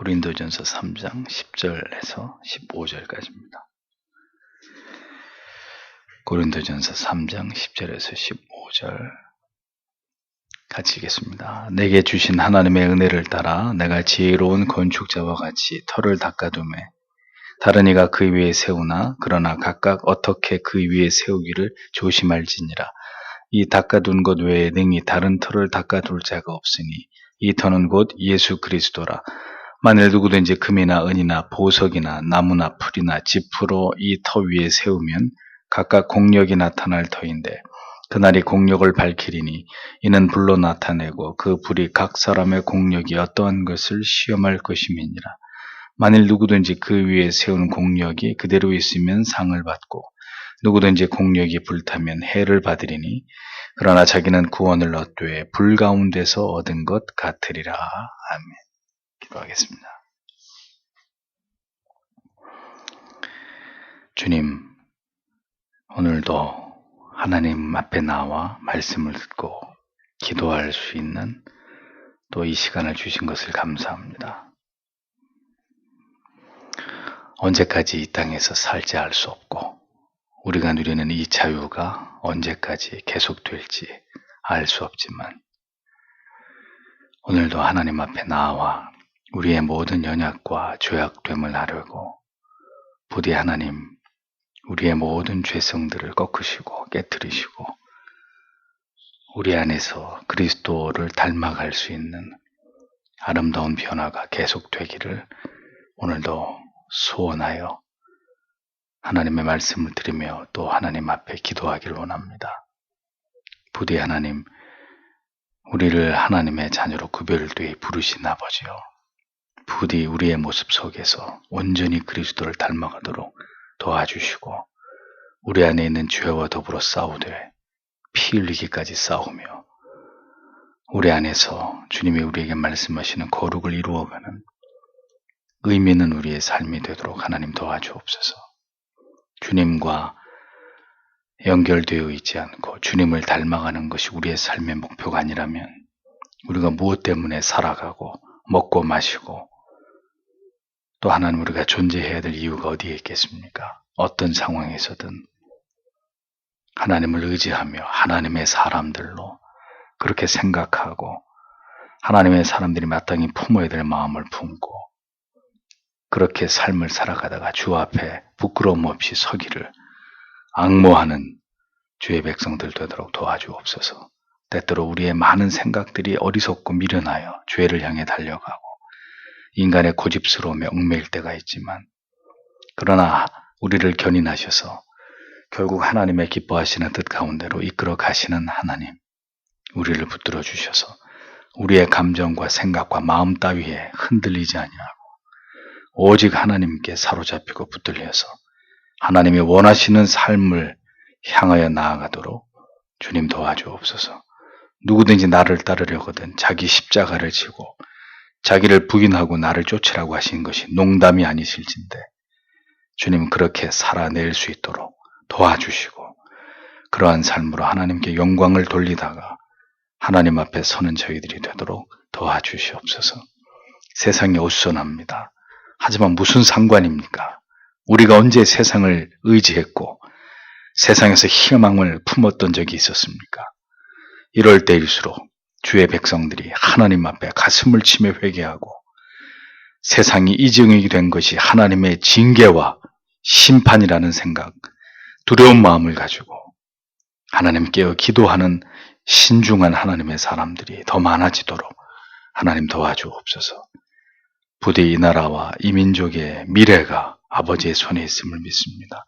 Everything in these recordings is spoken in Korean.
고린도전서 3장 10절에서 15절까지입니다. 고린도전서 3장 10절에서 15절 같이 읽겠습니다. 내게 주신 하나님의 은혜를 따라 내가 지혜로운 건축자와 같이 터를 닦아두매 다른 이가 그 위에 세우나 그러나 각각 어떻게 그 위에 세우기를 조심할지니라. 이 닦아둔 것 외에 능히 다른 터를 닦아둘 자가 없으니 이 터는 곧 예수 그리스도라. 만일 누구든지 금이나 은이나 보석이나 나무나 풀이나 지푸로 이 터 위에 세우면 각각 공력이 나타날 터인데 그날이 공력을 밝히리니 이는 불로 나타내고 그 불이 각 사람의 공력이 어떠한 것을 시험할 것임이니라. 만일 누구든지 그 위에 세운 공력이 그대로 있으면 상을 받고 누구든지 공력이 불타면 해를 받으리니 그러나 자기는 구원을 얻되 불 가운데서 얻은 것 같으리라. 아멘. 기도하겠습니다. 주님, 오늘도 하나님 앞에 나와 말씀을 듣고 기도할 수 있는 또 이 시간을 주신 것을 감사합니다. 언제까지 이 땅에서 살지 알 수 없고 우리가 누리는 이 자유가 언제까지 계속될지 알 수 없지만 오늘도 하나님 앞에 나와 우리의 모든 연약과 죄악됨을 아뢰고 부디 하나님 우리의 모든 죄성들을 꺾으시고 깨뜨리시고 우리 안에서 그리스도를 닮아갈 수 있는 아름다운 변화가 계속되기를 오늘도 소원하여 하나님의 말씀을 들으며 또 하나님 앞에 기도하기를 원합니다. 부디 하나님 우리를 하나님의 자녀로 구별되이 부르신 아버지요, 부디 우리의 모습 속에서 온전히 그리스도를 닮아가도록 도와주시고 우리 안에 있는 죄와 더불어 싸우되 피 흘리기까지 싸우며 우리 안에서 주님이 우리에게 말씀하시는 거룩을 이루어가는 의미 있는 우리의 삶이 되도록 하나님 도와주옵소서. 주님과 연결되어 있지 않고 주님을 닮아가는 것이 우리의 삶의 목표가 아니라면 우리가 무엇 때문에 살아가고 먹고 마시고 또 하나님 우리가 존재해야 될 이유가 어디에 있겠습니까? 어떤 상황에서든 하나님을 의지하며 하나님의 사람들로 그렇게 생각하고 하나님의 사람들이 마땅히 품어야 될 마음을 품고 그렇게 삶을 살아가다가 주 앞에 부끄러움 없이 서기를 앙모하는 주의 백성들 되도록 도와주옵소서. 때때로 우리의 많은 생각들이 어리석고 미련하여 죄를 향해 달려가고 인간의 고집스러움에 얽매일 때가 있지만 그러나 우리를 견인하셔서 결국 하나님의 기뻐하시는 뜻 가운데로 이끌어 가시는 하나님, 우리를 붙들어 주셔서 우리의 감정과 생각과 마음 따위에 흔들리지 아니하고 오직 하나님께 사로잡히고 붙들려서 하나님이 원하시는 삶을 향하여 나아가도록 주님 도와주옵소서. 누구든지 나를 따르려거든 자기 십자가를 지고 자기를 부인하고 나를 쫓으라고 하신 것이 농담이 아니실진데 주님 그렇게 살아낼 수 있도록 도와주시고 그러한 삶으로 하나님께 영광을 돌리다가 하나님 앞에 서는 저희들이 되도록 도와주시옵소서. 세상이 어수선합니다. 하지만 무슨 상관입니까? 우리가 언제 세상을 의지했고 세상에서 희망을 품었던 적이 있었습니까? 이럴 때일수록 주의 백성들이 하나님 앞에 가슴을 치며 회개하고 세상이 이정이 된 것이 하나님의 징계와 심판이라는 생각, 두려운 마음을 가지고 하나님께 기도하는 신중한 하나님의 사람들이 더 많아지도록 하나님 도와주옵소서. 부디 이 나라와 이 민족의 미래가 아버지의 손에 있음을 믿습니다.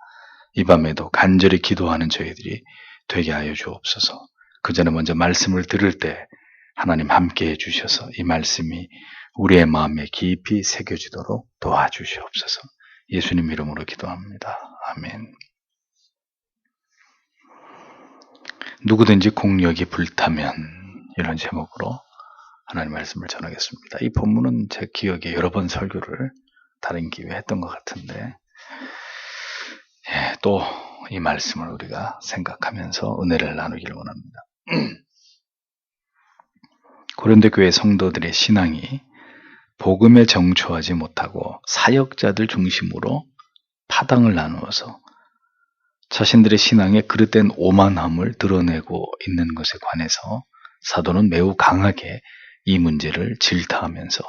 이 밤에도 간절히 기도하는 저희들이 되게 하여 주옵소서. 그 전에 먼저 말씀을 들을 때 하나님 함께 해주셔서 이 말씀이 우리의 마음에 깊이 새겨지도록 도와주시옵소서. 예수님 이름으로 기도합니다. 아멘. 누구든지 공력이 불타면 이런 제목으로 하나님 말씀을 전하겠습니다. 이 본문은 제 기억에 여러 번 설교를 다른 기회에 했던 것 같은데 또 이 말씀을 우리가 생각하면서 은혜를 나누기를 원합니다. 고린도 교회 성도들의 신앙이 복음에 정초하지 못하고 사역자들 중심으로 파당을 나누어서 자신들의 신앙에 그릇된 오만함을 드러내고 있는 것에 관해서 사도는 매우 강하게 이 문제를 질타하면서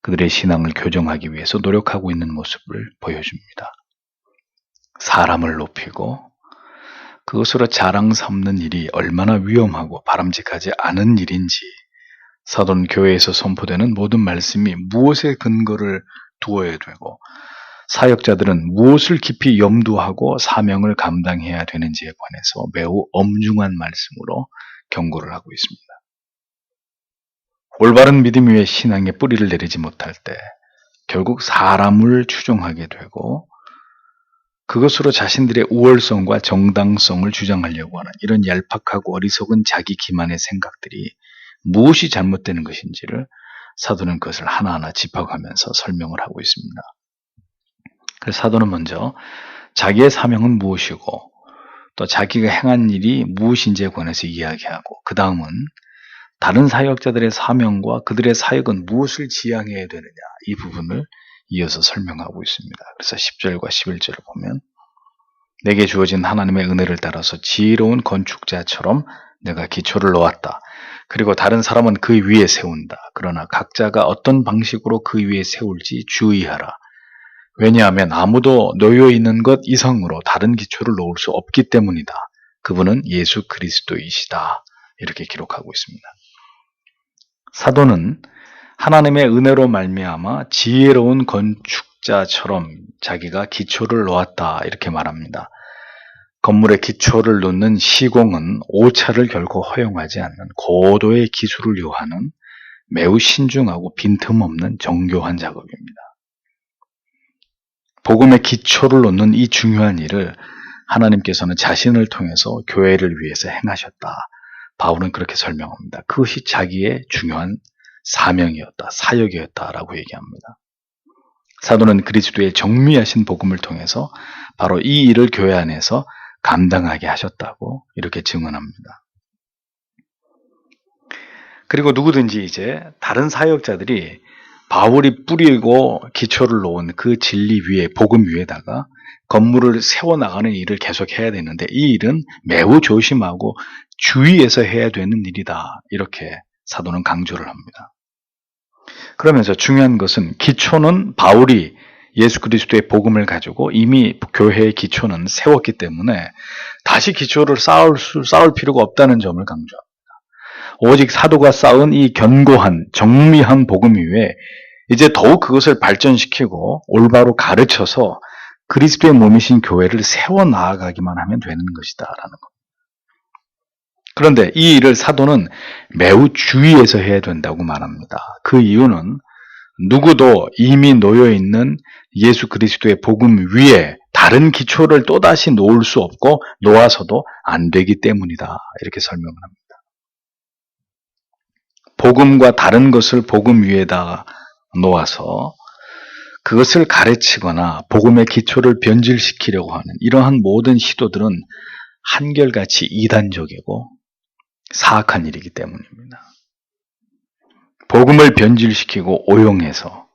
그들의 신앙을 교정하기 위해서 노력하고 있는 모습을 보여줍니다. 사람을 높이고 그것으로 자랑 삼는 일이 얼마나 위험하고 바람직하지 않은 일인지 사도는 교회에서 선포되는 모든 말씀이 무엇에 근거를 두어야 되고 사역자들은 무엇을 깊이 염두하고 사명을 감당해야 되는지에 관해서 매우 엄중한 말씀으로 경고를 하고 있습니다. 올바른 믿음 위에 신앙의 뿌리를 내리지 못할 때 결국 사람을 추종하게 되고 그것으로 자신들의 우월성과 정당성을 주장하려고 하는 이런 얄팍하고 어리석은 자기 기만의 생각들이 무엇이 잘못되는 것인지를 사도는 그것을 하나하나 짚어가면서 설명을 하고 있습니다. 그래서 사도는 먼저 자기의 사명은 무엇이고 또 자기가 행한 일이 무엇인지에 관해서 이야기하고 그 다음은 다른 사역자들의 사명과 그들의 사역은 무엇을 지향해야 되느냐 이 부분을 이어서 설명하고 있습니다. 그래서 10절과 11절을 보면 내게 주어진 하나님의 은혜를 따라서 지혜로운 건축자처럼 내가 기초를 놓았다. 그리고 다른 사람은 그 위에 세운다. 그러나 각자가 어떤 방식으로 그 위에 세울지 주의하라. 왜냐하면 아무도 놓여있는 것 이상으로 다른 기초를 놓을 수 없기 때문이다. 그분은 예수 그리스도이시다. 이렇게 기록하고 있습니다. 사도는 하나님의 은혜로 말미암아 지혜로운 건축자처럼 자기가 기초를 놓았다 이렇게 말합니다. 건물의 기초를 놓는 시공은 오차를 결코 허용하지 않는 고도의 기술을 요하는 매우 신중하고 빈틈없는 정교한 작업입니다. 복음의 기초를 놓는 이 중요한 일을 하나님께서는 자신을 통해서 교회를 위해서 행하셨다. 바울은 그렇게 설명합니다. 그것이 자기의 중요한 사명이었다, 사역이었다라고 얘기합니다. 사도는 그리스도의 정미하신 복음을 통해서 바로 이 일을 교회 안에서 감당하게 하셨다고 이렇게 증언합니다. 그리고 누구든지 이제 다른 사역자들이 바울이 뿌리고 기초를 놓은 그 진리 위에, 복음 위에다가 건물을 세워나가는 일을 계속해야 되는데 이 일은 매우 조심하고 주의해서 해야 되는 일이다. 이렇게 사도는 강조를 합니다. 그러면서 중요한 것은 기초는 바울이 예수 그리스도의 복음을 가지고 이미 교회의 기초는 세웠기 때문에 다시 기초를 쌓을 필요가 없다는 점을 강조합니다. 오직 사도가 쌓은 이 견고한 정미한 복음 위에 이제 더욱 그것을 발전시키고 올바로 가르쳐서 그리스도의 몸이신 교회를 세워나가기만 하면 되는 것이다 라는 겁니다. 그런데 이 일을 사도는 매우 주의해서 해야 된다고 말합니다. 그 이유는 누구도 이미 놓여있는 예수 그리스도의 복음 위에 다른 기초를 또다시 놓을 수 없고 놓아서도 안 되기 때문이다. 이렇게 설명을 합니다. 복음과 다른 것을 복음 위에다가 놓아서 그것을 가르치거나 복음의 기초를 변질시키려고 하는 이러한 모든 시도들은 한결같이 이단적이고 사악한 일이기 때문입니다. 복음을 변질시키고 오용해서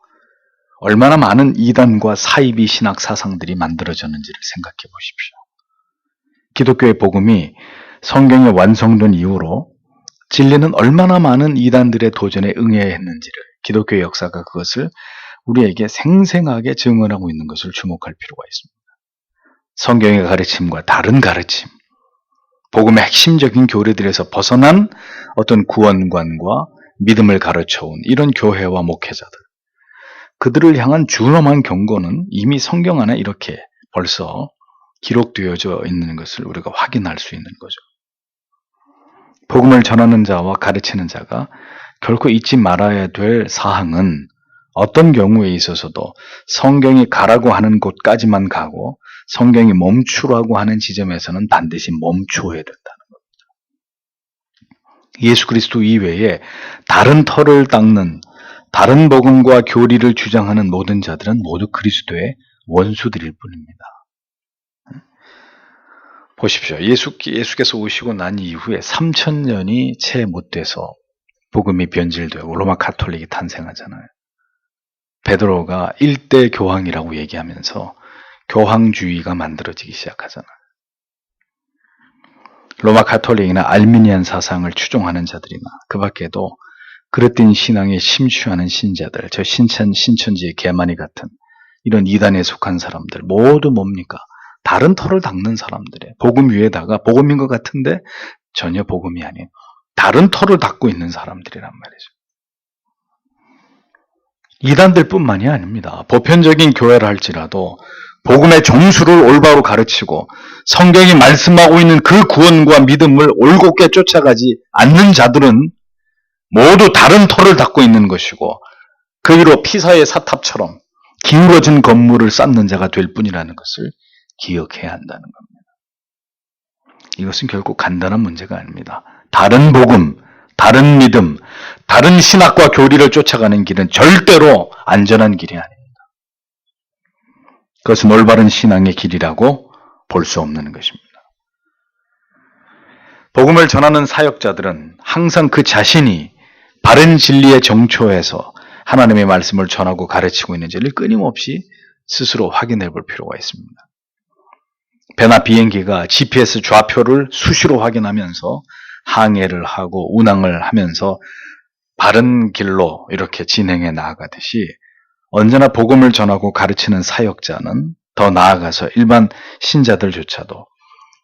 얼마나 많은 이단과 사이비 신학 사상들이 만들어졌는지를 생각해 보십시오. 기독교의 복음이 성경에 완성된 이후로 진리는 얼마나 많은 이단들의 도전에 응해야 했는지를 기독교의 역사가 그것을 우리에게 생생하게 증언하고 있는 것을 주목할 필요가 있습니다. 성경의 가르침과 다른 가르침, 복음의 핵심적인 교리들에서 벗어난 어떤 구원관과 믿음을 가르쳐온 이런 교회와 목회자들, 그들을 향한 준엄한 경고는 이미 성경 안에 이렇게 벌써 기록되어져 있는 것을 우리가 확인할 수 있는 거죠. 복음을 전하는 자와 가르치는 자가 결코 잊지 말아야 될 사항은 어떤 경우에 있어서도 성경이 가라고 하는 곳까지만 가고 성경이 멈추라고 하는 지점에서는 반드시 멈춰야 된다는 겁니다. 예수 그리스도 이외에 다른 터를 닦는 다른 복음과 교리를 주장하는 모든 자들은 모두 그리스도의 원수들일 뿐입니다. 보십시오. 예수께서 오시고 난 이후에 3000년이 채 못 돼서 복음이 변질되고 로마 가톨릭이 탄생하잖아요. 베드로가 일대 교황이라고 얘기하면서 교황주의가 만들어지기 시작하잖아요. 로마 가톨릭이나 알미니안 사상을 추종하는 자들이나 그 밖에도 그릇된 신앙에 심취하는 신자들, 저 신천지의 개마니 같은 이런 이단에 속한 사람들 모두 뭡니까? 다른 털을 닦는 사람들이에요. 복음 위에다가 복음인 것 같은데 전혀 복음이 아닌 다른 털을 닦고 있는 사람들이란 말이죠. 이단들뿐만이 아닙니다. 보편적인 교회를 할지라도 복음의 정수를 올바로 가르치고 성경이 말씀하고 있는 그 구원과 믿음을 올곧게 쫓아가지 않는 자들은 모두 다른 털을 닦고 있는 것이고 그 위로 피사의 사탑처럼 기울어진 건물을 쌓는 자가 될 뿐이라는 것을 기억해야 한다는 겁니다. 이것은 결국 간단한 문제가 아닙니다. 다른 복음, 다른 믿음, 다른 신학과 교리를 쫓아가는 길은 절대로 안전한 길이 아닙니다. 그것은 올바른 신앙의 길이라고 볼 수 없는 것입니다. 복음을 전하는 사역자들은 항상 그 자신이 바른 진리의 정초에서 하나님의 말씀을 전하고 가르치고 있는지를 끊임없이 스스로 확인해 볼 필요가 있습니다. 배나 비행기가 GPS 좌표를 수시로 확인하면서 항해를 하고 운항을 하면서 바른 길로 이렇게 진행해 나아가듯이 언제나 복음을 전하고 가르치는 사역자는 더 나아가서 일반 신자들조차도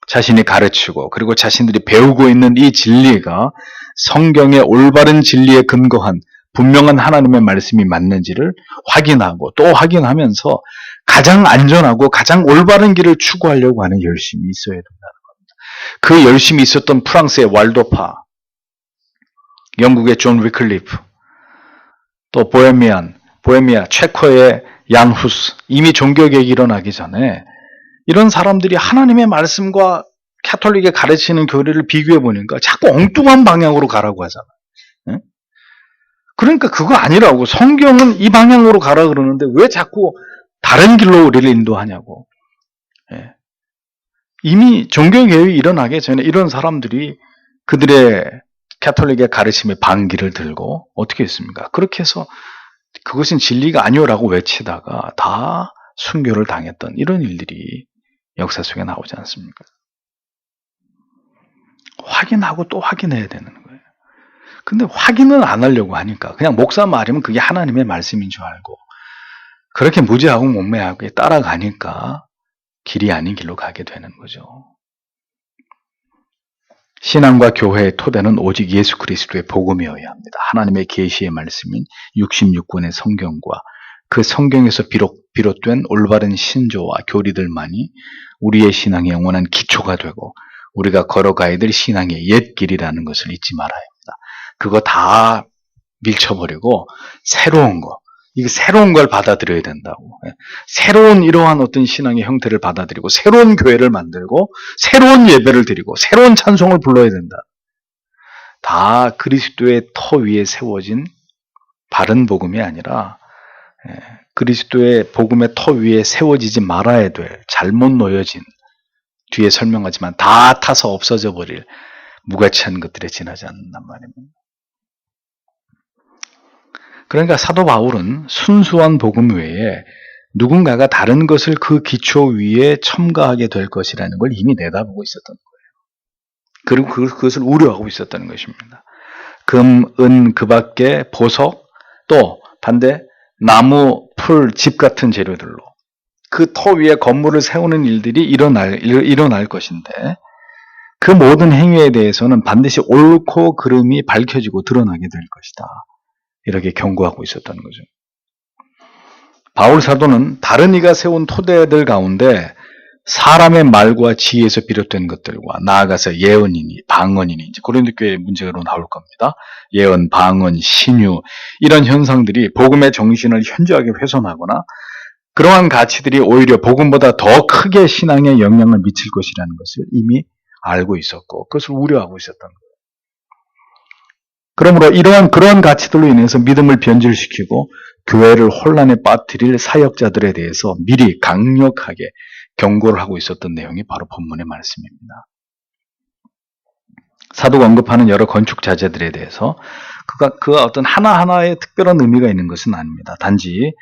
자신이 가르치고 그리고 자신들이 배우고 있는 이 진리가 성경의 올바른 진리에 근거한 분명한 하나님의 말씀이 맞는지를 확인하고 또 확인하면서 가장 안전하고 가장 올바른 길을 추구하려고 하는 열심이 있어야 된다는 겁니다. 그 열심이 있었던 프랑스의 왈도파, 영국의 존 위클리프, 또 보헤미아 체코의 얀 후스, 이미 종교개혁이 일어나기 전에 이런 사람들이 하나님의 말씀과 가톨릭의 가르치는 교리를 비교해 보니까 자꾸 엉뚱한 방향으로 가라고 하잖아요. 네? 그러니까 그거 아니라고. 성경은 이 방향으로 가라 그러는데 왜 자꾸 다른 길로 우리를 인도하냐고. 네. 이미 종교개혁이 일어나기 전에 이런 사람들이 그들의 가톨릭의 가르침의 반기를 들고 어떻게 했습니까? 그렇게 해서 그것은 진리가 아니오라고 외치다가 다 순교를 당했던 이런 일들이 역사 속에 나오지 않습니까? 확인하고 또 확인해야 되는 거예요. 근데 확인은 안 하려고 하니까 그냥 목사 말이면 그게 하나님의 말씀인 줄 알고 그렇게 무지하고 몸매하게 따라가니까 길이 아닌 길로 가게 되는 거죠. 신앙과 교회의 토대는 오직 예수 그리스도의 복음이어야 합니다. 하나님의 계시의 말씀인 66권의 성경과 그 성경에서 비롯된 올바른 신조와 교리들만이 우리의 신앙의 영원한 기초가 되고 우리가 걸어가야 될 신앙의 옛 길이라는 것을 잊지 말아야 합니다. 그거 다 밀쳐버리고 새로운 거, 이거 새로운 걸 받아들여야 된다고. 새로운 이러한 어떤 신앙의 형태를 받아들이고 새로운 교회를 만들고 새로운 예배를 드리고 새로운 찬송을 불러야 된다. 다 그리스도의 터 위에 세워진 바른 복음이 아니라 그리스도의 복음의 터 위에 세워지지 말아야 될 잘못 놓여진 뒤에 설명하지만 다 타서 없어져 버릴 무가치한 것들에 지나지 않는단 말입니다. 그러니까 사도 바울은 순수한 복음 외에 누군가가 다른 것을 그 기초 위에 첨가하게 될 것이라는 걸 이미 내다보고 있었던 거예요. 그리고 그것을 우려하고 있었다는 것입니다. 금, 은, 그 밖에 보석, 또 반대 나무, 풀, 집 같은 재료들로 그 터 위에 건물을 세우는 일들이 일어날 것인데 그 모든 행위에 대해서는 반드시 옳고 그름이 밝혀지고 드러나게 될 것이다. 이렇게 경고하고 있었던 거죠. 바울 사도는 다른 이가 세운 토대들 가운데 사람의 말과 지혜에서 비롯된 것들과 나아가서 예언이니 방언이니 이제 고린도 교회의 문제로 나올 겁니다. 예언, 방언, 신유 이런 현상들이 복음의 정신을 현저하게 훼손하거나 그러한 가치들이 오히려 복음보다 더 크게 신앙에 영향을 미칠 것이라는 것을 이미 알고 있었고 그것을 우려하고 있었던 거예요. 그러므로 그러한 가치들로 인해서 믿음을 변질시키고 교회를 혼란에 빠뜨릴 사역자들에 대해서 미리 강력하게 경고를 하고 있었던 내용이 바로 본문의 말씀입니다. 사도가 언급하는 여러 건축 자재들에 대해서 그 어떤 하나하나의 특별한 의미가 있는 것은 아닙니다. 단지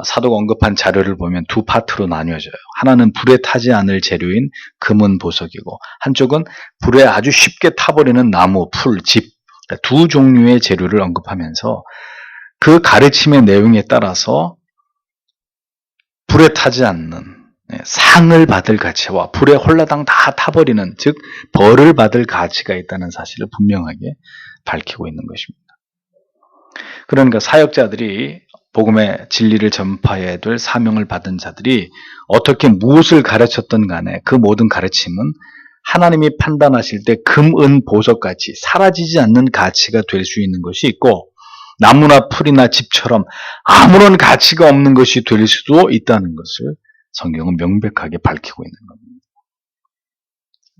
사도가 언급한 자료를 보면 두 파트로 나뉘어져요. 하나는 불에 타지 않을 재료인 금은 보석이고, 한쪽은 불에 아주 쉽게 타버리는 나무, 풀, 집, 두 종류의 재료를 언급하면서 그 가르침의 내용에 따라서 불에 타지 않는 상을 받을 가치와 불에 홀라당 다 타버리는, 즉 벌을 받을 가치가 있다는 사실을 분명하게 밝히고 있는 것입니다. 그러니까 사역자들이 복음의 진리를 전파해야 될 사명을 받은 자들이 어떻게 무엇을 가르쳤던 간에 그 모든 가르침은 하나님이 판단하실 때 금, 은, 보석같이 사라지지 않는 가치가 될 수 있는 것이 있고, 나무나 풀이나 집처럼 아무런 가치가 없는 것이 될 수도 있다는 것을 성경은 명백하게 밝히고 있는 겁니다.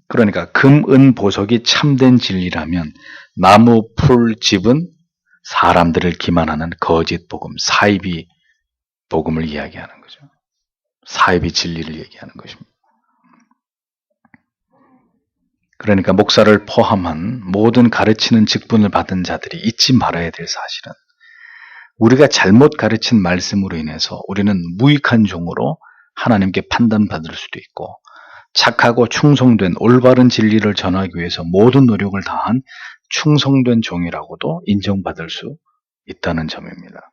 그러니까 금, 은, 보석이 참된 진리라면 나무, 풀, 집은 사람들을 기만하는 거짓 복음, 사이비 복음을 이야기하는 거죠. 사이비 진리를 얘기하는 것입니다. 그러니까 목사를 포함한 모든 가르치는 직분을 받은 자들이 잊지 말아야 될 사실은, 우리가 잘못 가르친 말씀으로 인해서 우리는 무익한 종으로 하나님께 판단받을 수도 있고, 착하고 충성된 올바른 진리를 전하기 위해서 모든 노력을 다한 충성된 종이라고도 인정받을 수 있다는 점입니다.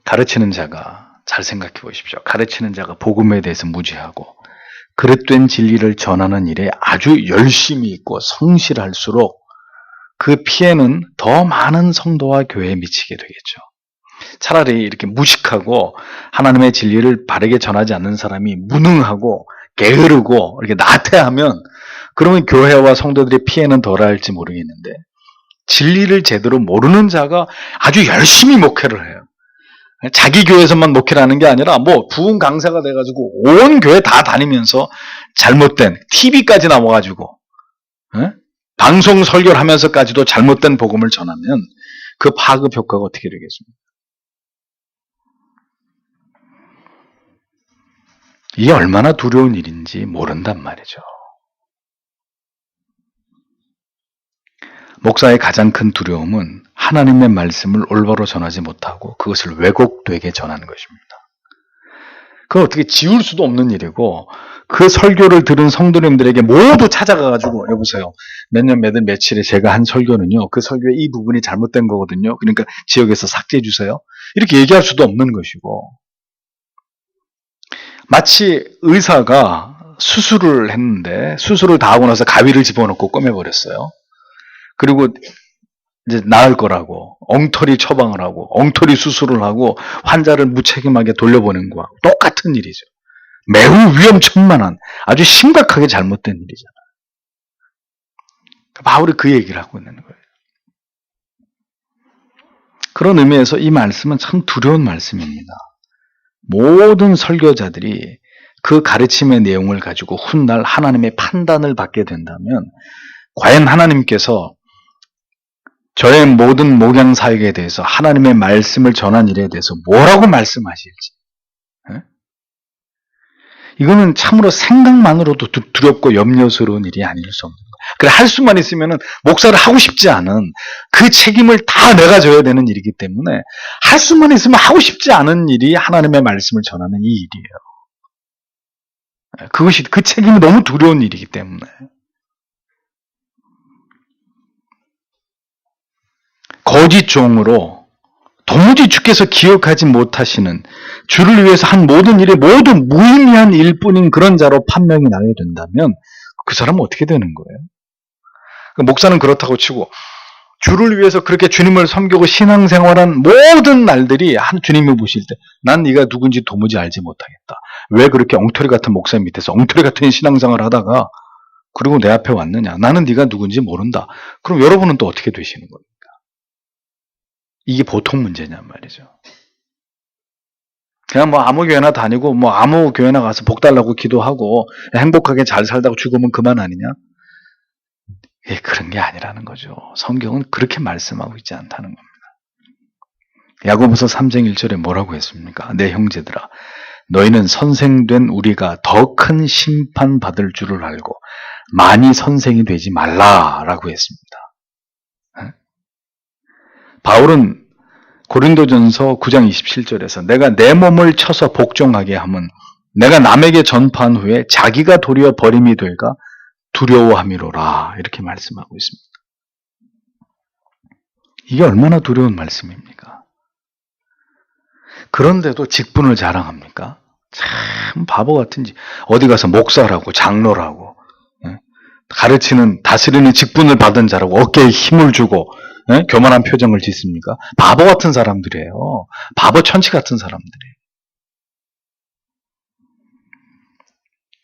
가르치는 자가, 잘 생각해 보십시오. 가르치는 자가 복음에 대해서 무지하고 그릇된 진리를 전하는 일에 아주 열심히 있고 성실할수록 그 피해는 더 많은 성도와 교회에 미치게 되겠죠. 차라리 이렇게 무식하고 하나님의 진리를 바르게 전하지 않는 사람이 무능하고 게으르고 이렇게 나태하면, 그러면 교회와 성도들의 피해는 덜할지 모르겠는데, 진리를 제대로 모르는 자가 아주 열심히 목회를 해요. 자기 교회에서만 목회를 하는 게 아니라 부흥 강사가 돼가지고 온 교회 다 다니면서 잘못된 TV까지 나와가지고 방송 설교를 하면서까지도 잘못된 복음을 전하면 그 파급 효과가 어떻게 되겠습니까? 이게 얼마나 두려운 일인지 모른단 말이죠. 목사의 가장 큰 두려움은 하나님의 말씀을 올바로 전하지 못하고 그것을 왜곡되게 전하는 것입니다. 그걸 어떻게 지울 수도 없는 일이고, 그 설교를 들은 성도님들에게 모두 찾아가가지고, 여보세요, 몇 년 몇 월 며칠에 제가 한 설교는요, 그 설교의 이 부분이 잘못된 거거든요. 그러니까 지역에서 삭제해 주세요. 이렇게 얘기할 수도 없는 것이고, 마치 의사가 수술을 했는데 수술을 다 하고 나서 가위를 집어넣고 꺼매버렸어요. 그리고 이제 나을 거라고 엉터리 처방을 하고 엉터리 수술을 하고 환자를 무책임하게 돌려보낸 거와 똑같은 일이죠. 매우 위험천만한, 아주 심각하게 잘못된 일이잖아요. 바울이 그 얘기를 하고 있는 거예요. 그런 의미에서 이 말씀은 참 두려운 말씀입니다. 모든 설교자들이 그 가르침의 내용을 가지고 훗날 하나님의 판단을 받게 된다면, 과연 하나님께서 저의 모든 목양 사역에 대해서, 하나님의 말씀을 전한 일에 대해서 뭐라고 말씀하실지, 이거는 참으로 생각만으로도 두렵고 염려스러운 일이 아닐 수 없는 거예요. 그래, 할 수만 있으면은 목사를 하고 싶지 않은, 그 책임을 다 내가 져야 되는 일이기 때문에 할 수만 있으면 하고 싶지 않은 일이 하나님의 말씀을 전하는 이 일이에요. 그것이, 그 책임이 너무 두려운 일이기 때문에. 거짓 종으로 도무지 주께서 기억하지 못하시는, 주를 위해서 한 모든 일이 모두 무의미한 일뿐인 그런 자로 판명이 나게 된다면 그 사람은 어떻게 되는 거예요? 목사는 그렇다고 치고 주를 위해서 그렇게 주님을 섬기고 신앙생활한 모든 날들이 한 주님이 보실 때 난 네가 누군지 도무지 알지 못하겠다. 왜 그렇게 엉터리 같은 목사 밑에서 엉터리 같은 신앙생활을 하다가 그리고 내 앞에 왔느냐. 나는 네가 누군지 모른다. 그럼 여러분은 또 어떻게 되시는 겁니까? 이게 보통 문제냔 말이죠. 그냥 아무 교회나 다니고 아무 교회나 가서 복 달라고 기도하고 행복하게 잘 살다가 죽으면 그만 아니냐? 그런 게 아니라는 거죠. 성경은 그렇게 말씀하고 있지 않다는 겁니다. 야고보서 3장 1절에 뭐라고 했습니까? 내 형제들아, 너희는 선생된 우리가 더 큰 심판 받을 줄을 알고 많이 선생이 되지 말라라고 했습니다. 바울은 고린도전서 9장 27절에서 내가 내 몸을 쳐서 복종하게 하면 내가 남에게 전파한 후에 자기가 도리어 버림이 될까 두려워함이로라 이렇게 말씀하고 있습니다. 이게 얼마나 두려운 말씀입니까? 그런데도 직분을 자랑합니까? 참 바보 같은지. 어디 가서 목사라고 장로라고 가르치는 다스리는 직분을 받은 자라고 어깨에 힘을 주고 교만한 표정을 짓습니까? 바보 같은 사람들이에요. 바보 천치 같은 사람들이에요.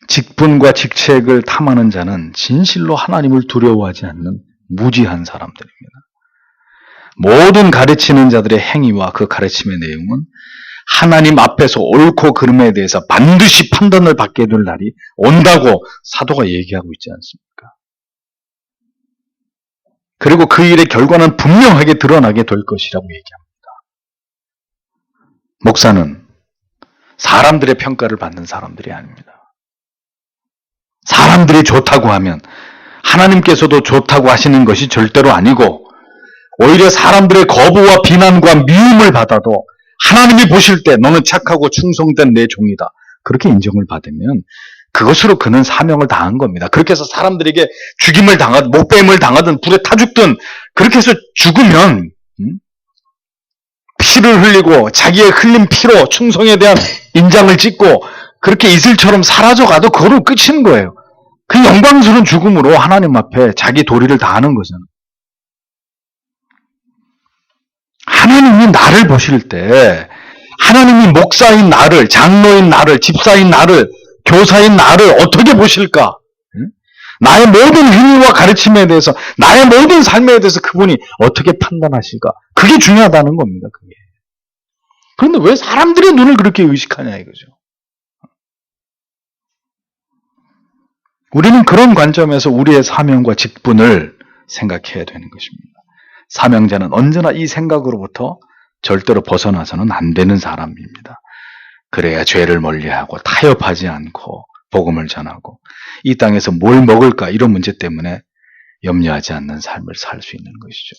직분과 직책을 탐하는 자는 진실로 하나님을 두려워하지 않는 무지한 사람들입니다. 모든 가르치는 자들의 행위와 그 가르침의 내용은 하나님 앞에서 옳고 그름에 대해서 반드시 판단을 받게 될 날이 온다고 사도가 얘기하고 있지 않습니까? 그리고 그 일의 결과는 분명하게 드러나게 될 것이라고 얘기합니다. 목사는 사람들의 평가를 받는 사람들이 아닙니다. 사람들이 좋다고 하면 하나님께서도 좋다고 하시는 것이 절대로 아니고 오히려 사람들의 거부와 비난과 미움을 받아도 하나님이 보실 때 너는 착하고 충성된 내 종이다. 그렇게 인정을 받으면 그것으로 그는 사명을 다한 겁니다. 그렇게 해서 사람들에게 죽임을 당하든 목배임을 당하든 불에 타 죽든 그렇게 해서 죽으면 피를 흘리고 자기의 흘린 피로 충성에 대한 인장을 찍고 그렇게 이슬처럼 사라져가도 그거로 끝인 거예요. 그 영광스러운 죽음으로 하나님 앞에 자기 도리를 다하는 거잖아요. 하나님이 나를 보실 때 하나님이 목사인 나를, 장로인 나를, 집사인 나를, 교사인 나를 어떻게 보실까? 나의 모든 행위와 가르침에 대해서, 나의 모든 삶에 대해서 그분이 어떻게 판단하실까? 그게 중요하다는 겁니다. 그게. 그런데 왜 사람들의 눈을 그렇게 의식하냐 이거죠. 우리는 그런 관점에서 우리의 사명과 직분을 생각해야 되는 것입니다. 사명자는 언제나 이 생각으로부터 절대로 벗어나서는 안 되는 사람입니다. 그래야 죄를 멀리하고 타협하지 않고 복음을 전하고 이 땅에서 뭘 먹을까 이런 문제 때문에 염려하지 않는 삶을 살 수 있는 것이죠.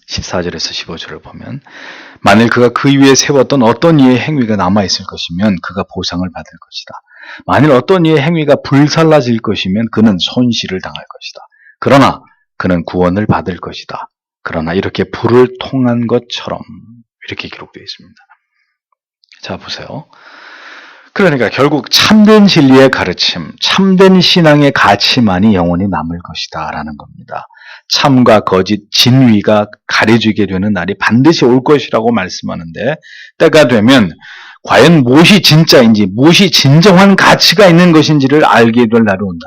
14절에서 15절을 보면 만일 그가 그 위에 세웠던 어떤 이의 행위가 남아있을 것이면 그가 보상을 받을 것이다. 만일 어떤 이의 행위가 불살라질 것이면 그는 손실을 당할 것이다. 그러나 그는 구원을 받을 것이다. 그러나 이렇게 불을 통한 것처럼 이렇게 기록되어 있습니다. 자 보세요. 그러니까 결국 참된 진리의 가르침, 참된 신앙의 가치만이 영원히 남을 것이다 라는 겁니다. 참과 거짓, 진위가 가려지게 되는 날이 반드시 올 것이라고 말씀하는데 때가 되면 과연 무엇이 진짜인지 무엇이 진정한 가치가 있는 것인지를 알게 될 날이 온다는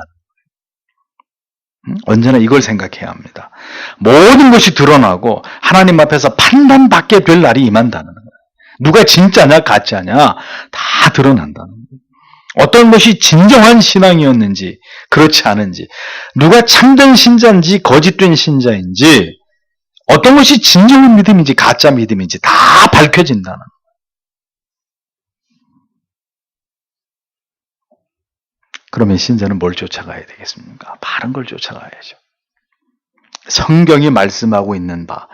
거예요. 언제나 이걸 생각해야 합니다. 모든 것이 드러나고 하나님 앞에서 판단받게 될 날이 임한다는 거예요. 누가 진짜냐 가짜냐 다 드러난다는 거예요. 어떤 것이 진정한 신앙이었는지 그렇지 않은지 누가 참된 신자인지 거짓된 신자인지 어떤 것이 진정한 믿음인지 가짜 믿음인지 다 밝혀진다는 거예요. 그러면 신자는 뭘 쫓아가야 되겠습니까? 바른 걸 쫓아가야죠. 성경이 말씀하고 있는 바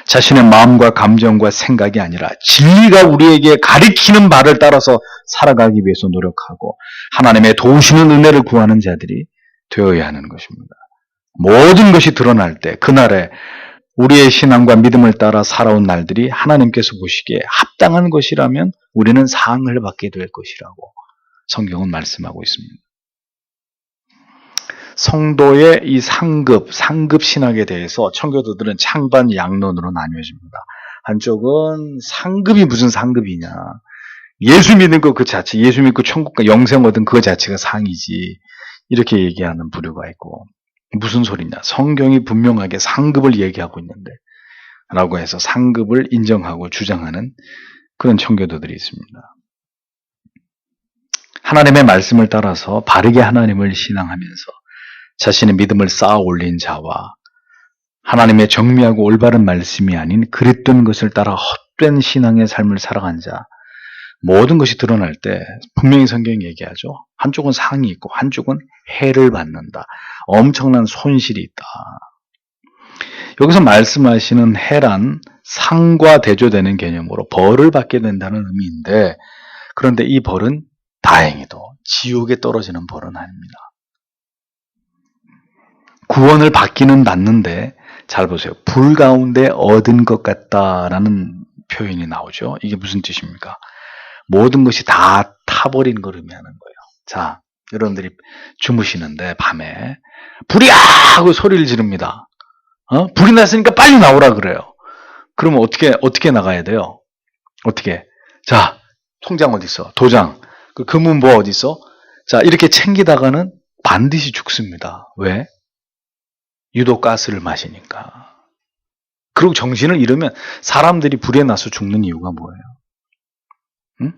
자신의 마음과 감정과 생각이 아니라 진리가 우리에게 가리키는 바를 따라서 살아가기 위해서 노력하고 하나님의 도우시는 은혜를 구하는 자들이 되어야 하는 것입니다. 모든 것이 드러날 때 그날에 우리의 신앙과 믿음을 따라 살아온 날들이 하나님께서 보시기에 합당한 것이라면 우리는 상을 받게 될 것이라고 성경은 말씀하고 있습니다. 성도의 이 상급 신학에 대해서 청교도들은 창반 양론으로 나뉘어집니다. 한쪽은 상급이 무슨 상급이냐. 예수 믿는 것 그 자체, 예수 믿고 천국과 영생 얻은 그 자체가 상이지. 이렇게 얘기하는 부류가 있고. 무슨 소리냐. 성경이 분명하게 상급을 얘기하고 있는데 라고 해서 상급을 인정하고 주장하는 그런 청교도들이 있습니다. 하나님의 말씀을 따라서 바르게 하나님을 신앙하면서 자신의 믿음을 쌓아 올린 자와 하나님의 정미하고 올바른 말씀이 아닌 그릇된 것을 따라 헛된 신앙의 삶을 살아간 자 모든 것이 드러날 때 분명히 성경이 얘기하죠. 한쪽은 상이 있고 한쪽은 해를 받는다. 엄청난 손실이 있다. 여기서 말씀하시는 해란 상과 대조되는 개념으로 벌을 받게 된다는 의미인데, 그런데 이 벌은 다행히도 지옥에 떨어지는 벌은 아닙니다. 구원을 받기는 받는데, 잘 보세요. 불 가운데 얻은 것 같다라는 표현이 나오죠. 이게 무슨 뜻입니까? 모든 것이 다 타버린 걸 의미하는 거예요. 자, 여러분들이 주무시는데 밤에 불이야! 하고 소리를 지릅니다. 불이 났으니까 빨리 나오라 그래요. 그러면 어떻게 나가야 돼요? 어떻게? 자, 통장 어디 있어? 도장. 그 금은보 어디 있어? 자, 이렇게 챙기다가는 반드시 죽습니다. 왜? 유독가스를 마시니까. 그리고 정신을 잃으면 사람들이 불에 나서 죽는 이유가 뭐예요? 응?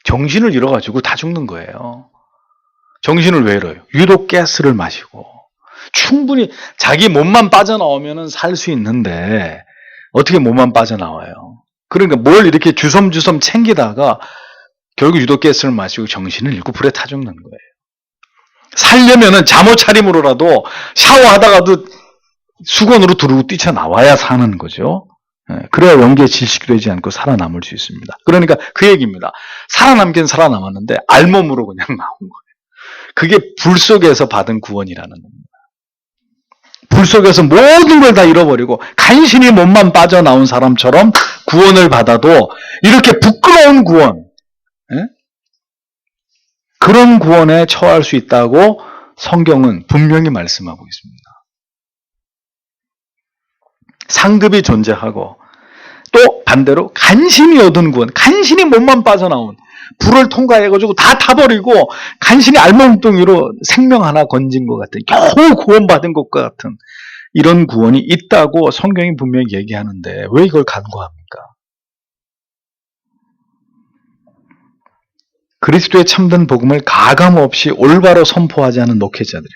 정신을 잃어가지고 다 죽는 거예요. 정신을 왜 잃어요? 유독가스를 마시고. 충분히 자기 몸만 빠져나오면 살 수 있는데 어떻게 몸만 빠져나와요? 그러니까 뭘 이렇게 주섬주섬 챙기다가 결국 유독가스를 마시고 정신을 잃고 불에 타 죽는 거예요. 살려면은 잠옷 차림으로라도 샤워하다가도 수건으로 두르고 뛰쳐나와야 사는 거죠. 그래야 영계에 질식되지 않고 살아남을 수 있습니다. 그러니까 그 얘기입니다. 살아남긴 살아남았는데 알몸으로 그냥 나온 거예요. 그게 불 속에서 받은 구원이라는 겁니다. 불 속에서 모든 걸 다 잃어버리고 간신히 몸만 빠져나온 사람처럼 구원을 받아도 이렇게 부끄러운 구원, 그런 구원에 처할 수 있다고 성경은 분명히 말씀하고 있습니다. 상급이 존재하고 또 반대로 간신히 얻은 구원, 간신히 몸만 빠져나온 불을 통과해가지고 다 타버리고 간신히 알몸뚱이로 생명 하나 건진 것 같은, 겨우 구원받은 것과 같은 이런 구원이 있다고 성경이 분명히 얘기하는데 왜 이걸 간과합니까? 그리스도의 참된 복음을 가감없이 올바로 선포하지 않은 목회자들에게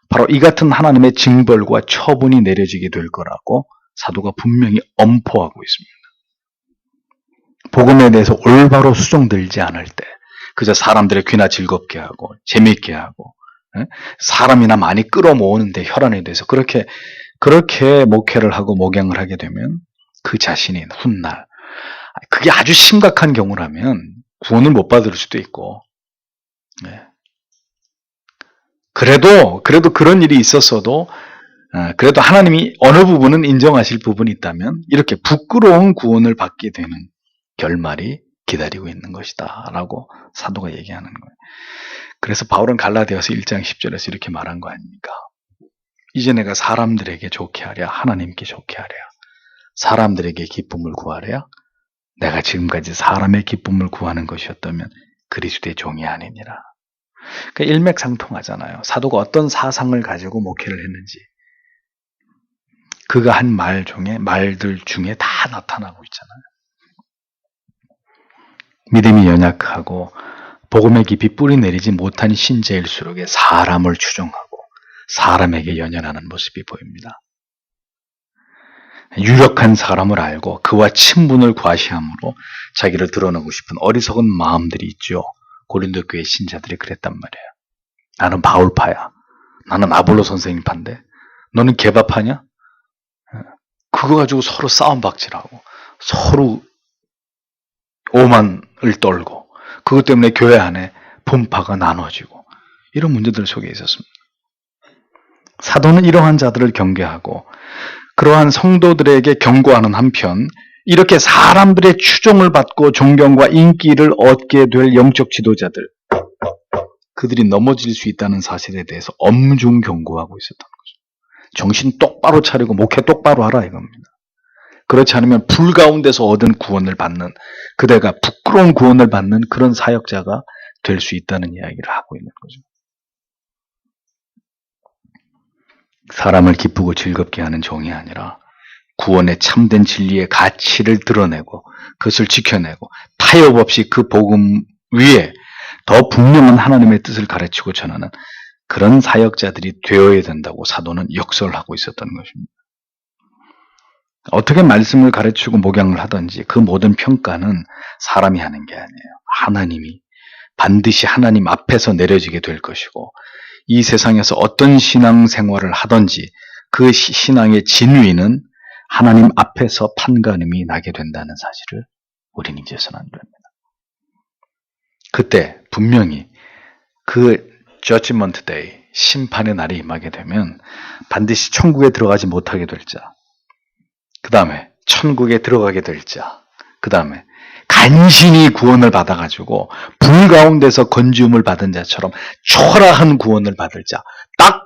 바로 이 같은 하나님의 징벌과 처분이 내려지게 될 거라고 사도가 분명히 엄포하고 있습니다. 복음에 대해서 올바로 수정되지 않을 때 그저 사람들의 귀나 즐겁게 하고 재미있게 하고 사람이나 많이 끌어모으는데 혈안에 대해서 그렇게 목회를 하고 목양을 하게 되면 그 자신이 훗날, 그게 아주 심각한 경우라면 구원을 못 받을 수도 있고, 그래도 그런 일이 있었어도 그래도 하나님이 어느 부분은 인정하실 부분이 있다면 이렇게 부끄러운 구원을 받게 되는 결말이 기다리고 있는 것이다 라고 사도가 얘기하는 거예요. 그래서 바울은 갈라디아서 1장 10절에서 이렇게 말한 거 아닙니까? 이제 내가 사람들에게 좋게 하랴 하나님께 좋게 하랴, 사람들에게 기쁨을 구하랴, 내가 지금까지 사람의 기쁨을 구하는 것이었다면 그리스도의 종이 아니니라. 그러니까 일맥상통하잖아요. 사도가 어떤 사상을 가지고 목회를 했는지 그가 한 말들 중에 다 나타나고 있잖아요. 믿음이 연약하고 복음에 깊이 뿌리 내리지 못한 신자일수록 사람을 추종하고 사람에게 연연하는 모습이 보입니다. 유력한 사람을 알고 그와 친분을 과시함으로 자기를 드러내고 싶은 어리석은 마음들이 있죠. 고린도 교회 신자들이 그랬단 말이에요. 나는 바울파야. 나는 아볼로 선생님파인데 너는 개바파냐? 그거 가지고 서로 싸움박질하고 서로 오만을 떨고 그것 때문에 교회 안에 분파가 나눠지고 이런 문제들 속에 있었습니다. 사도는 이러한 자들을 경계하고 그러한 성도들에게 경고하는 한편 이렇게 사람들의 추종을 받고 존경과 인기를 얻게 될 영적 지도자들, 그들이 넘어질 수 있다는 사실에 대해서 엄중 경고하고 있었던 거죠. 정신 똑바로 차리고 목회 똑바로 하라 이겁니다. 그렇지 않으면 불 가운데서 얻은 구원을 받는, 그대가 부끄러운 구원을 받는 그런 사역자가 될 수 있다는 이야기를 하고 있는 거죠. 사람을 기쁘고 즐겁게 하는 종이 아니라 구원의 참된 진리의 가치를 드러내고 그것을 지켜내고 타협 없이 그 복음 위에 더 분명한 하나님의 뜻을 가르치고 전하는 그런 사역자들이 되어야 된다고 사도는 역설하고 있었던 것입니다. 어떻게 말씀을 가르치고 목양을 하든지 그 모든 평가는 사람이 하는 게 아니에요. 하나님이 반드시 하나님 앞에서 내려지게 될 것이고 이 세상에서 어떤 신앙생활을 하든지 그 신앙의 진위는 하나님 앞에서 판가름이 나게 된다는 사실을 우리는 잊어서는 안 됩니다. 그때 분명히 그 Judgment Day, 심판의 날이 임하게 되면 반드시 천국에 들어가지 못하게 될 자, 그 다음에 천국에 들어가게 될 자, 그 다음에 간신히 구원을 받아가지고 불 가운데서 건지움을 받은 자처럼 초라한 구원을 받을 자, 딱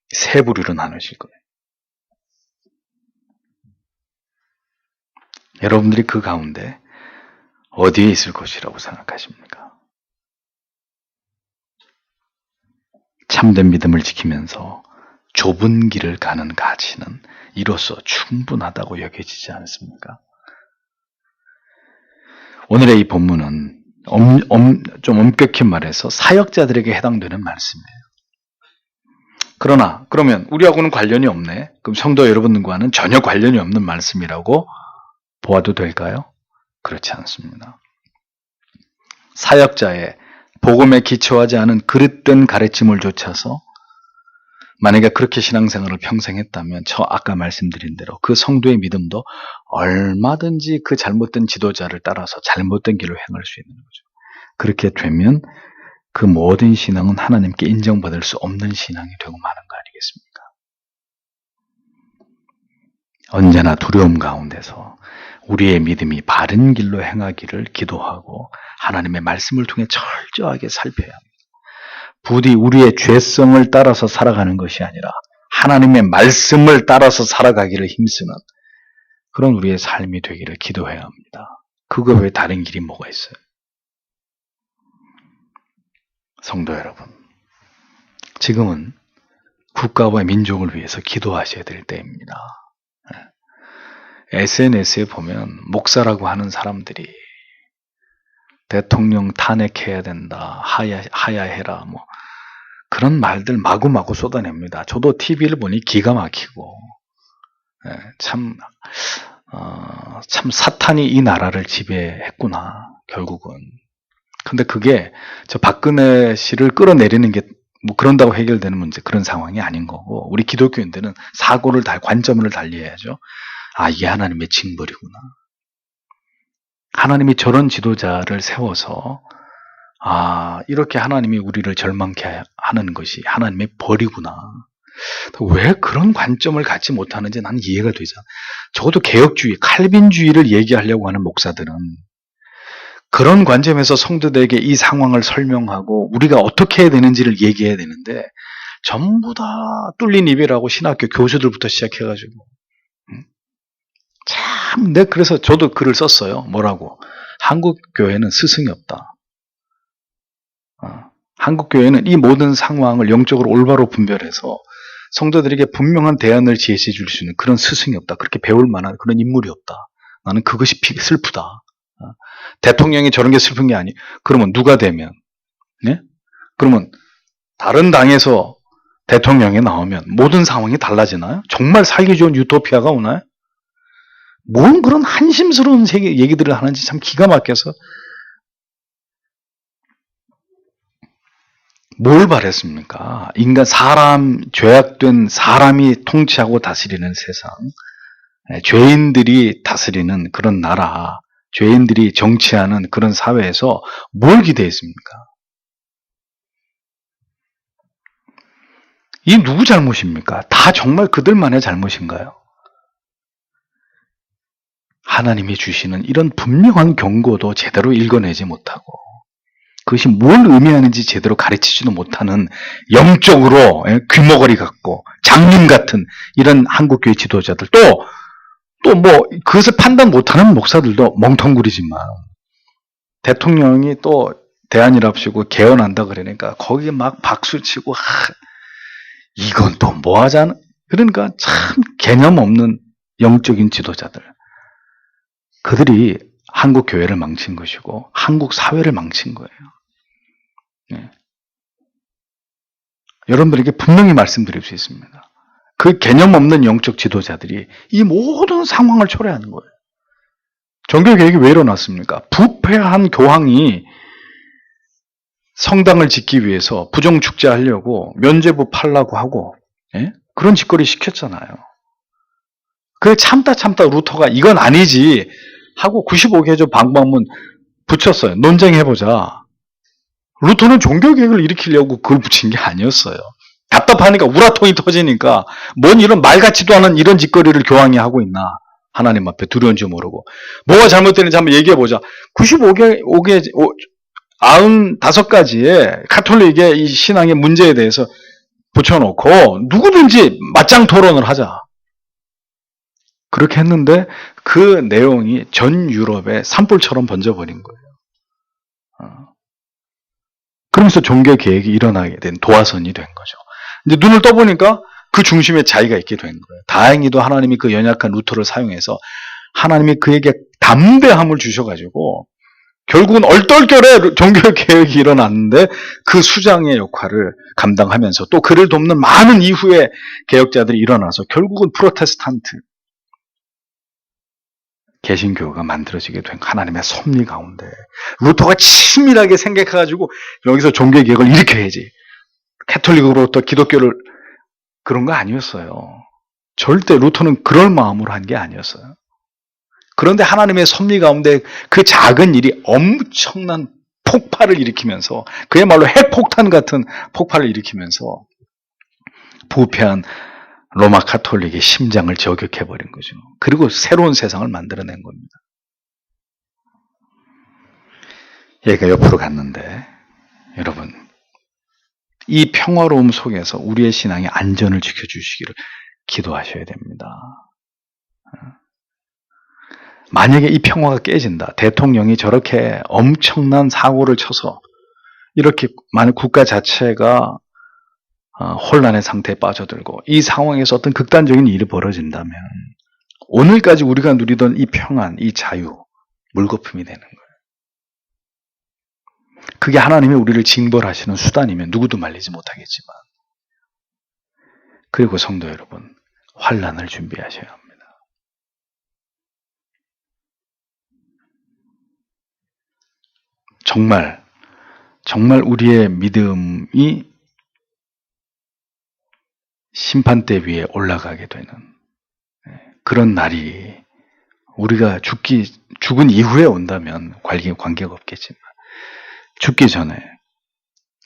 세 부류로 나누실 거예요. 여러분들이 그 가운데 어디에 있을 것이라고 생각하십니까? 참된 믿음을 지키면서 좁은 길을 가는 가치는 이로써 충분하다고 여겨지지 않습니까? 오늘의 이 본문은 좀 엄격히 말해서 사역자들에게 해당되는 말씀이에요. 그러면 우리하고는 관련이 없네. 그럼 성도 여러분과는 전혀 관련이 없는 말씀이라고 보아도 될까요? 그렇지 않습니다. 사역자의 복음에 기초하지 않은 그릇된 가르침을 좇아서 만약에 그렇게 신앙생활을 평생 했다면 저 아까 말씀드린 대로 그 성도의 믿음도 얼마든지 그 잘못된 지도자를 따라서 잘못된 길로 행할 수 있는 거죠. 그렇게 되면 그 모든 신앙은 하나님께 인정받을 수 없는 신앙이 되고 마는 거 아니겠습니까? 언제나 두려움 가운데서 우리의 믿음이 바른 길로 행하기를 기도하고 하나님의 말씀을 통해 철저하게 살펴야 합니다. 부디 우리의 죄성을 따라서 살아가는 것이 아니라 하나님의 말씀을 따라서 살아가기를 힘쓰는 그런 우리의 삶이 되기를 기도해야 합니다. 그거 외에 다른 길이 뭐가 있어요? 성도 여러분, 지금은 국가와 민족을 위해서 기도하셔야 될 때입니다. SNS에 보면 목사라고 하는 사람들이 대통령 탄핵해야 된다, 하야해라, 뭐 그런 말들 마구마구 쏟아냅니다. 저도 TV를 보니 기가 막히고, 참 사탄이 이 나라를 지배했구나, 결국은. 근데 그게 저 박근혜 씨를 끌어내리는 게 뭐 그런다고 해결되는 문제, 그런 상황이 아닌 거고, 우리 기독교인들은 관점을 달리해야죠. 아, 이게 하나님의 징벌이구나. 하나님이 저런 지도자를 세워서 이렇게 하나님이 우리를 절망케 하는 것이 하나님의 벌이구나. 왜 그런 관점을 갖지 못하는지 나는 이해가 되잖아. 적어도 개혁주의, 칼빈주의를 얘기하려고 하는 목사들은 그런 관점에서 성도들에게 이 상황을 설명하고 우리가 어떻게 해야 되는지를 얘기해야 되는데 전부 다 뚫린 입이라고 신학교 교수들부터 시작해가지고 참, 그래서 저도 글을 썼어요. 뭐라고? 한국 교회는 스승이 없다. 한국 교회는 이 모든 상황을 영적으로 올바로 분별해서 성도들에게 분명한 대안을 제시해 줄 수 있는 그런 스승이 없다. 그렇게 배울 만한 그런 인물이 없다. 나는 그것이 슬프다. 대통령이 저런 게 슬픈 게 아니. 그러면 누가 되면? 네? 그러면 다른 당에서 대통령이 나오면 모든 상황이 달라지나요? 정말 살기 좋은 유토피아가 오나요? 뭔 그런 한심스러운 얘기들을 하는지 참 기가 막혀서. 뭘 바랬습니까? 죄악된 사람이 통치하고 다스리는 세상, 죄인들이 다스리는 그런 나라, 죄인들이 정치하는 그런 사회에서 뭘 기대했습니까? 이 누구 잘못입니까? 다 정말 그들만의 잘못인가요? 하나님이 주시는 이런 분명한 경고도 제대로 읽어내지 못하고 그것이 뭘 의미하는지 제대로 가르치지도 못하는 영적으로 귀머거리 같고 장님 같은 이런 한국교회 지도자들 또 뭐 그것을 판단 못하는 목사들도 멍텅구리지만 대통령이 또 대안이랍시고 개헌한다 그러니까 거기에 막 박수치고 이건 또 뭐 하자는, 그러니까 참 개념 없는 영적인 지도자들, 그들이 한국 교회를 망친 것이고 한국 사회를 망친 거예요. 네. 여러분들에게 분명히 말씀드릴 수 있습니다. 그 개념 없는 영적 지도자들이 이 모든 상황을 초래하는 거예요. 종교개혁이 왜 일어났습니까? 부패한 교황이 성당을 짓기 위해서 부정축제하려고 면죄부 팔라고 하고, 예? 그런 짓거리 시켰잖아요. 그래 참다 루터가 이건 아니지 하고 95개조 방법문 붙였어요. 논쟁해보자. 루터는 종교개혁을 일으키려고 그걸 붙인 게 아니었어요. 답답하니까 우라통이 터지니까 뭔 이런 말 같지도 않은 이런 짓거리를 교황이 하고 있나. 하나님 앞에 두려운 줄 모르고. 뭐가 잘못되는지 한번 얘기해보자. 95가지의 가톨릭의 이 신앙의 문제에 대해서 붙여놓고 누구든지 맞짱 토론을 하자. 그렇게 했는데 그 내용이 전 유럽에 산불처럼 번져버린 거예요. 그러면서 종교개혁이 일어나게 된 도화선이 된 거죠. 이제 눈을 떠보니까 그 중심에 자기가 있게 된 거예요. 다행히도 하나님이 그 연약한 루터를 사용해서 하나님이 그에게 담대함을 주셔가지고 결국은 얼떨결에 종교개혁이 일어났는데 그 수장의 역할을 감당하면서 또 그를 돕는 많은 이후의 개혁자들이 일어나서 결국은 프로테스탄트 개신교가 만들어지게 된 하나님의 섭리 가운데 루터가 치밀하게 생각해가지고 여기서 종교개혁을 일으켜야지. 캐톨릭으로부터 기독교를 그런 거 아니었어요. 절대 루터는 그럴 마음으로 한 게 아니었어요. 그런데 하나님의 섭리 가운데 그 작은 일이 엄청난 폭발을 일으키면서 그야말로 핵폭탄 같은 폭발을 일으키면서 부패한 로마 카톨릭의 심장을 저격해버린 거죠. 그리고 새로운 세상을 만들어낸 겁니다. 얘가 옆으로 갔는데 여러분 이 평화로움 속에서 우리의 신앙의 안전을 지켜주시기를 기도하셔야 됩니다. 만약에 이 평화가 깨진다. 대통령이 저렇게 엄청난 사고를 쳐서 이렇게 만약 국가 자체가 혼란의 상태에 빠져들고 이 상황에서 어떤 극단적인 일이 벌어진다면 오늘까지 우리가 누리던 이 평안, 이 자유, 물거품이 되는 거예요. 그게 하나님이 우리를 징벌하시는 수단이면 누구도 말리지 못하겠지만 그리고 성도 여러분, 환란을 준비하셔야 합니다. 정말 우리의 믿음이 심판대 위에 올라가게 되는 그런 날이 우리가 죽은 이후에 온다면 관계가 없겠지만 죽기 전에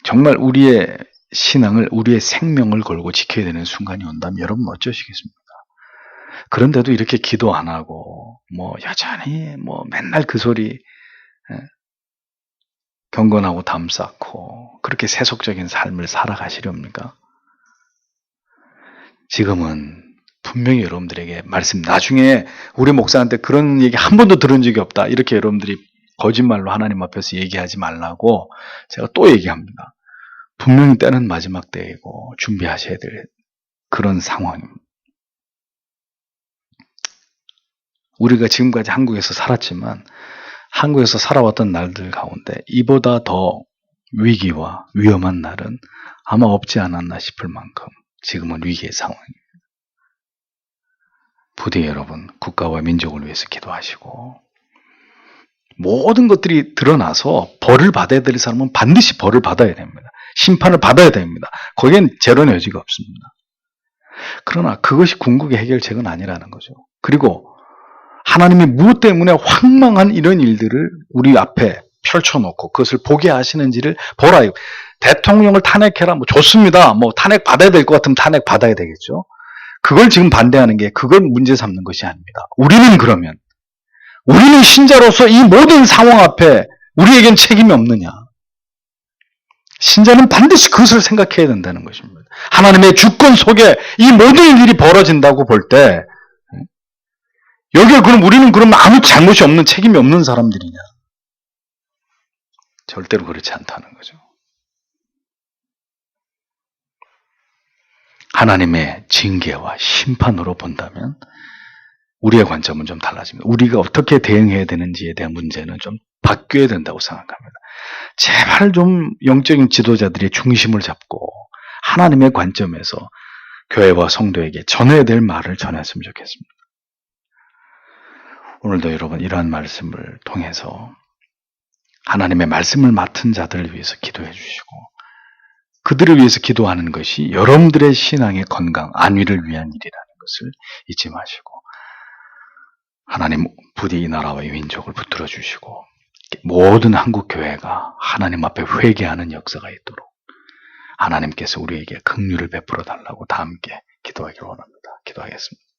정말 우리의 신앙을 우리의 생명을 걸고 지켜야 되는 순간이 온다면 여러분 어쩌시겠습니까? 그런데도 이렇게 기도 안 하고 여전히 맨날 그 소리 경건하고 담 쌓고 그렇게 세속적인 삶을 살아가시렵니까? 지금은 분명히 여러분들에게 말씀 나중에 우리 목사한테 그런 얘기 한 번도 들은 적이 없다 이렇게 여러분들이 거짓말로 하나님 앞에서 얘기하지 말라고 제가 또 얘기합니다. 분명히 때는 마지막 때이고 준비하셔야 될 그런 상황입니다. 우리가 지금까지 한국에서 살았지만 한국에서 살아왔던 날들 가운데 이보다 더 위기와 위험한 날은 아마 없지 않았나 싶을 만큼 지금은 위기의 상황입니다. 부디 여러분 국가와 민족을 위해서 기도하시고 모든 것들이 드러나서 벌을 받아야 될 사람은 반드시 벌을 받아야 됩니다. 심판을 받아야 됩니다. 거기엔 재론의 여지가 없습니다. 그러나 그것이 궁극의 해결책은 아니라는 거죠. 그리고 하나님이 무엇 때문에 황망한 이런 일들을 우리 앞에 펼쳐놓고 그것을 보게 하시는지를 보라. 대통령을 탄핵해라. 좋습니다. 탄핵 받아야 될 것 같으면 탄핵 받아야 되겠죠. 그걸 지금 반대하는 게 그걸 문제 삼는 것이 아닙니다. 우리는 신자로서 이 모든 상황 앞에 우리에겐 책임이 없느냐. 신자는 반드시 그것을 생각해야 된다는 것입니다. 하나님의 주권 속에 이 모든 일이 벌어진다고 볼 때 여기에 우리는 그러면 아무 잘못이 없는 책임이 없는 사람들이냐? 절대로 그렇지 않다는 거죠. 하나님의 징계와 심판으로 본다면 우리의 관점은 좀 달라집니다. 우리가 어떻게 대응해야 되는지에 대한 문제는 좀 바뀌어야 된다고 생각합니다. 제발 좀 영적인 지도자들의 중심을 잡고 하나님의 관점에서 교회와 성도에게 전해야 될 말을 전했으면 좋겠습니다. 오늘도 여러분 이러한 말씀을 통해서 하나님의 말씀을 맡은 자들을 위해서 기도해 주시고 그들을 위해서 기도하는 것이 여러분들의 신앙의 건강, 안위를 위한 일이라는 것을 잊지 마시고 하나님 부디 이 나라와 이 민족을 붙들어 주시고 모든 한국 교회가 하나님 앞에 회개하는 역사가 있도록 하나님께서 우리에게 긍휼을 베풀어 달라고 다 함께 기도하기를 원합니다. 기도하겠습니다.